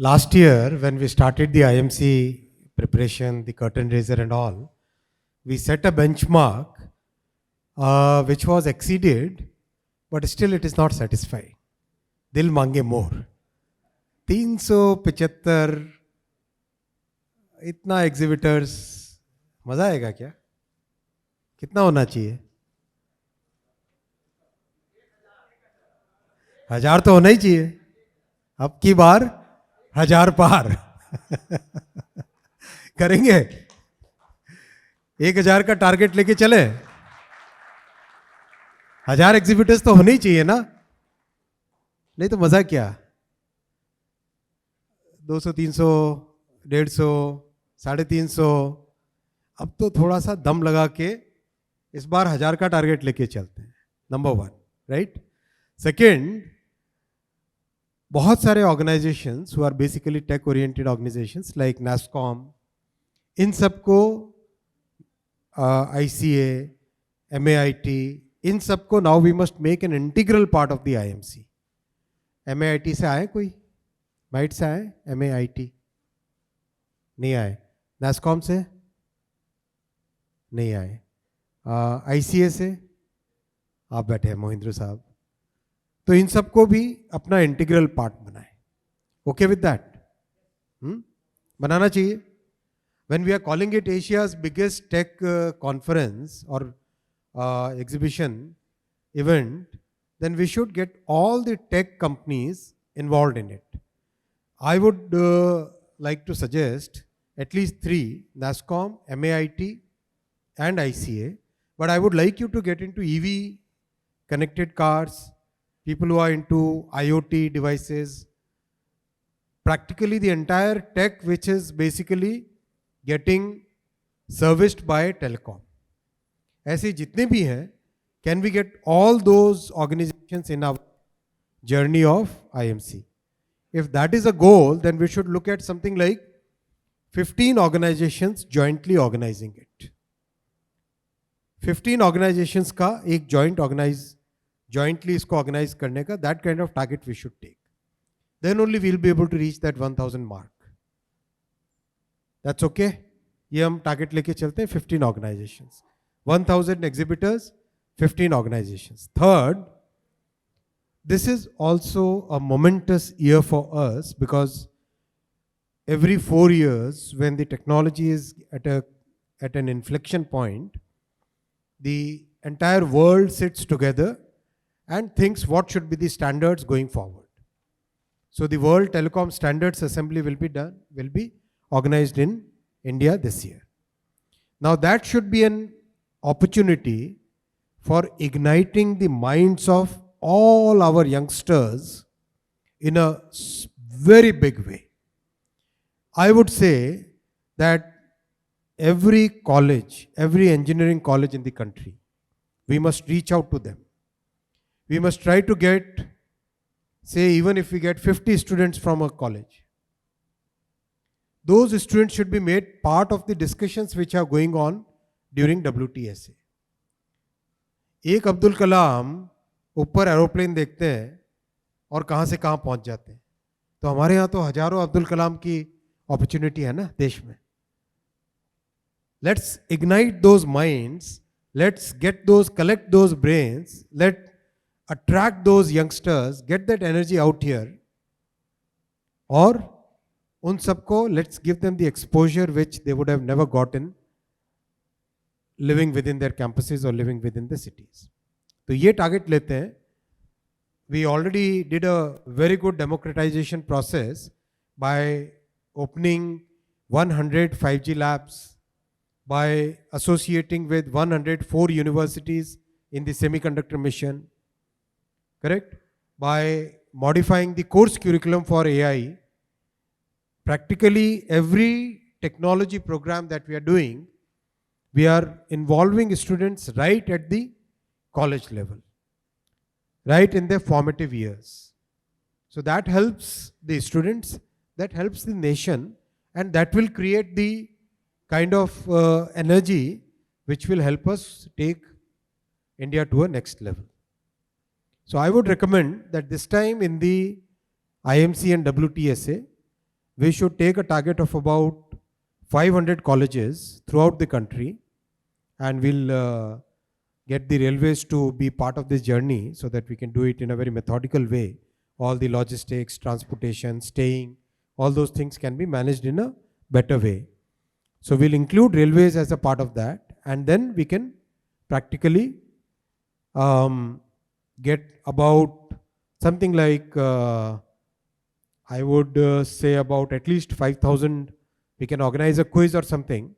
Last year, when we started the IMC preparation, the curtain raiser and all, we set a benchmark which was exceeded, but still it is not satisfying. Dil mange more. 375 इतना exhibitors मजा आएगा क्या? कितना होना चाहिए? 1000 तो होना ही चाहिए. अब की बार 1000 पार करेंगे. 1000 का टारगेट लेके चले. 1000 एग्जिबिटर्स तो होने ही चाहिए ना, नहीं तो मजा क्या? 200, 300, 150, 350. अब तो थोड़ा सा दम लगा के इस बार 1000 का टारगेट लेके चलते हैं. Number 1, right. सेकेंड, बहुत सारे organisations who are basically tech oriented organisations like NASSCOM, इन सबको ICA, MAIT, इन सबको now we must make an integral part of the IMC. MAIT से आए कोई? माइट से आए? MAIT नहीं आए. NASSCOM से नहीं आए. ICA से आप बैठे हैं मोहिंद्र साहब. तो इन सबको भी अपना इंटीग्रल पार्ट बनाए. Okay with that? बनाना चाहिए. When we are calling it Asia's biggest tech conference or exhibition event, then we should get all the tech companies involved in it. I would like to suggest at least 3, NASSCOM, MAIT and ICA, but I would like you to get into EV, connected cars, people who are into IoT devices, practically the entire tech which is basically getting serviced by Telecom. ऐसे जितने भी हैं, can we get all those organizations in our journey of IMC? If that is a goal, then we should look at something like 15 organizations jointly organizing it. 15 organizations का एक jointly इसको organize करने का, that kind of target we should take. Then only we'll be able to reach that 1000 mark. That's okay? ये हम target लेके चलते हैं 15 organizations. 1000 exhibitors, 15 organizations. Third, this is also a momentous year for us because every 4 years when the technology is at an inflection point, the entire world sits together and thinks what should be the standards going forward. So the World Telecom Standards Assembly will be organized in India this year. Now that should be an opportunity for igniting the minds of all our youngsters in a very big way. I would say that every college, every engineering college in the country, we must reach out to them. We must try to get, say, even if we get 50 students from a college, those students should be made part of the discussions which are going on during WTSA. एक अब्दुल कलाम ऊपर aeroplane देखते हैं और कहाँ से कहाँ पहुँच जाते हैं. तो हमारे यहाँ तो हजारों अब्दुल कलाम की अपॉर्चुनिटी है ना देश में. Let's ignite those minds. Let's collect those brains. Let's attract those youngsters. Get that energy out here. और उन सबको let's give them the exposure which they would have never gotten living within their campuses or living within the cities. तो ये target लेते हैं. We already did a very good democratization process by opening 100 5G labs, by associating with 104 universities in the semiconductor mission, correct? By modifying the course curriculum for AI. Practically every technology program that we are doing, we are involving students right at the college level, right in their formative years. So that helps the students, that helps the nation, and that will create the kind of energy which will help us take India to a next level. So I would recommend that this time in the IMC and WTSA, we should take a target of about 500 colleges throughout the country, and we'll get the railways to be part of this journey so that we can do it in a very methodical way. All the logistics, transportation, staying, all those things can be managed in a better way. So we'll include railways as a part of that, and then we can practically get about something like, I would say about at least 5,000. We can organize a quiz or something.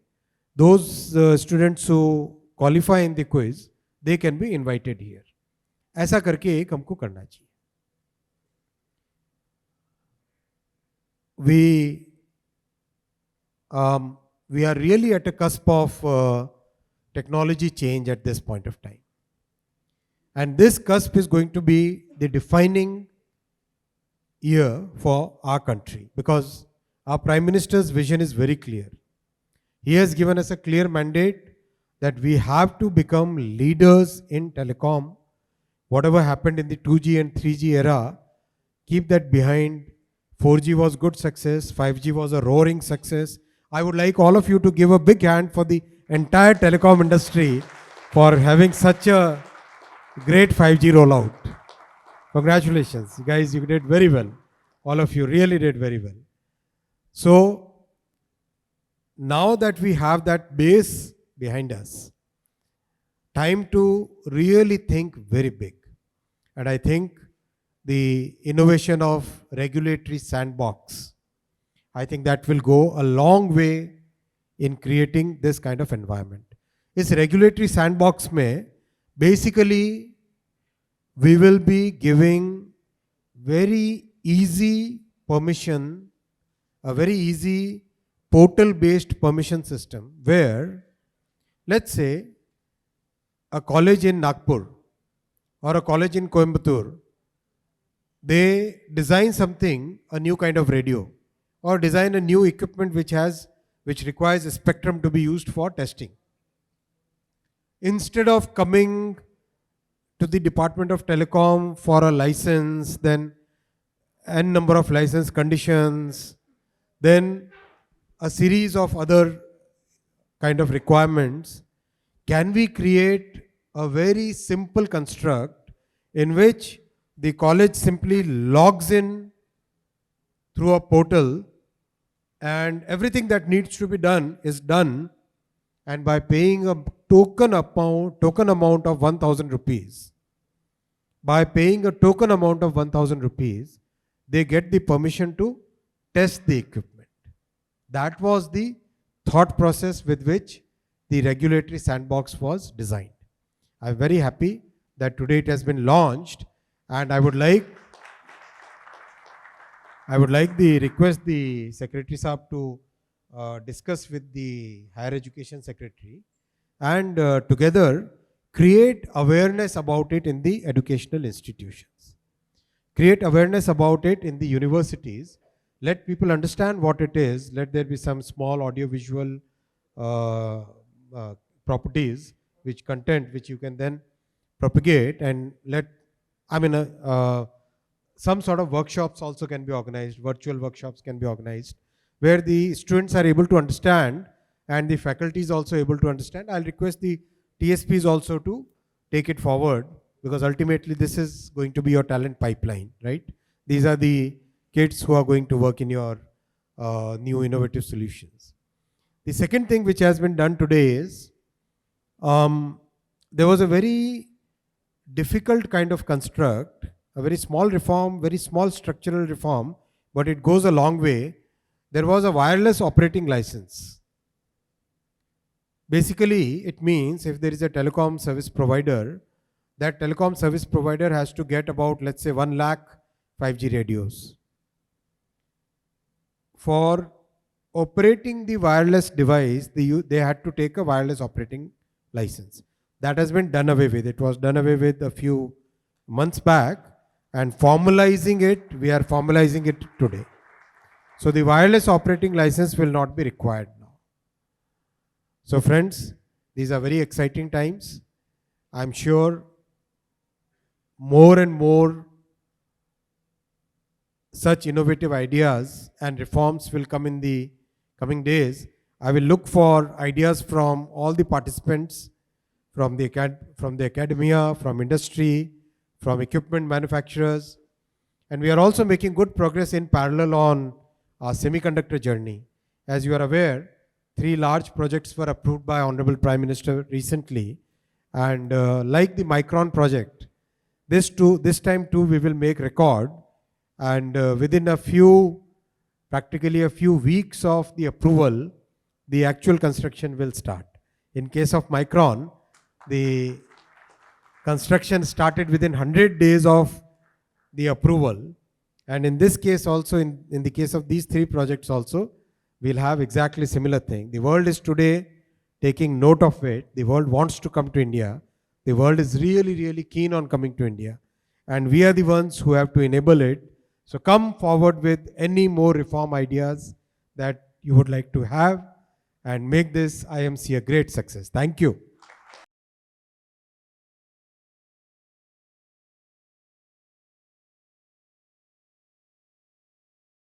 Those students who qualify in the quiz, they can be invited here. ऐसा करके एक हमको करना चाहिए. We are really at a cusp of technology change at this point of time. And this cusp is going to be the defining year for our country, because our Prime Minister's vision is very clear. He has given us a clear mandate that we have to become leaders in telecom. Whatever happened in the 2G and 3G era, keep that behind. 4G was good success, 5G was a roaring success. I would like all of you to give a big hand for the entire telecom industry for having such a great 5G rollout. Congratulations, you guys, you did very well. All of you really did very well. So now that we have that base behind us, time to really think very big. And I think the innovation of regulatory sandbox, I think that will go a long way in creating this kind of environment. This regulatory sandbox may basically we will be giving very easy permission, a very easy portal-based permission system where, let's say, a college in Nagpur or a college in Coimbatore, they design something, a new kind of radio, or design a new equipment which requires a spectrum to be used for testing. Instead of coming to the Department of Telecom for a license, then n number of license conditions, then a series of other kind of requirements, can we create a very simple construct in which the college simply logs in through a portal and everything that needs to be done is done, and by paying a token amount of 1,000 rupees, by paying a token amount of 1,000 rupees, they get the permission to test the equipment. That was the thought process with which the regulatory sandbox was designed. I'm very happy that today it has been launched, and I would like the request the Secretary Saab to discuss with the Higher Education Secretary and together create awareness about it in the educational institutions. Create awareness about it in the universities. Let people understand what it is. Let there be some small audiovisual properties, content which you can then propagate, and some sort of workshops also can be organized, virtual workshops can be organized, where the students are able to understand and the faculty is also able to understand. I'll request the TSPs also to take it forward, because ultimately this is going to be your talent pipeline, right? These are the kids who are going to work in your new innovative solutions. The second thing which has been done today is, there was a very difficult kind of construct, a very small reform, very small structural reform, but it goes a long way. There was a wireless operating license. Basically, it means if there is a telecom service provider, that telecom service provider has to get about, let's say, 1 lakh 5G radios. For operating the wireless device, they had to take a wireless operating license. That has been done away with. It was done away with a few months back, and formalizing it, we are formalizing it today. So the wireless operating license will not be required now. So friends, these are very exciting times. I'm sure more and more such innovative ideas and reforms will come in the coming days, I will look for ideas from all the participants, from the academia, from industry, from equipment manufacturers. And we are also making good progress in parallel on our semiconductor journey. As you are aware, 3 large projects were approved by Honorable Prime Minister recently. And like the Micron project, this time too we will make record, and within practically a few weeks of the approval, the actual construction will start. In case of Micron, the construction started within 100 days of the approval. And in this case also, in the case of these 3 projects also, we'll have exactly similar thing. The world is today taking note of it. The world wants to come to India. The world is really, really keen on coming to India. And we are the ones who have to enable it. So come forward with any more reform ideas that you would like to have and make this IMC a great success. Thank you.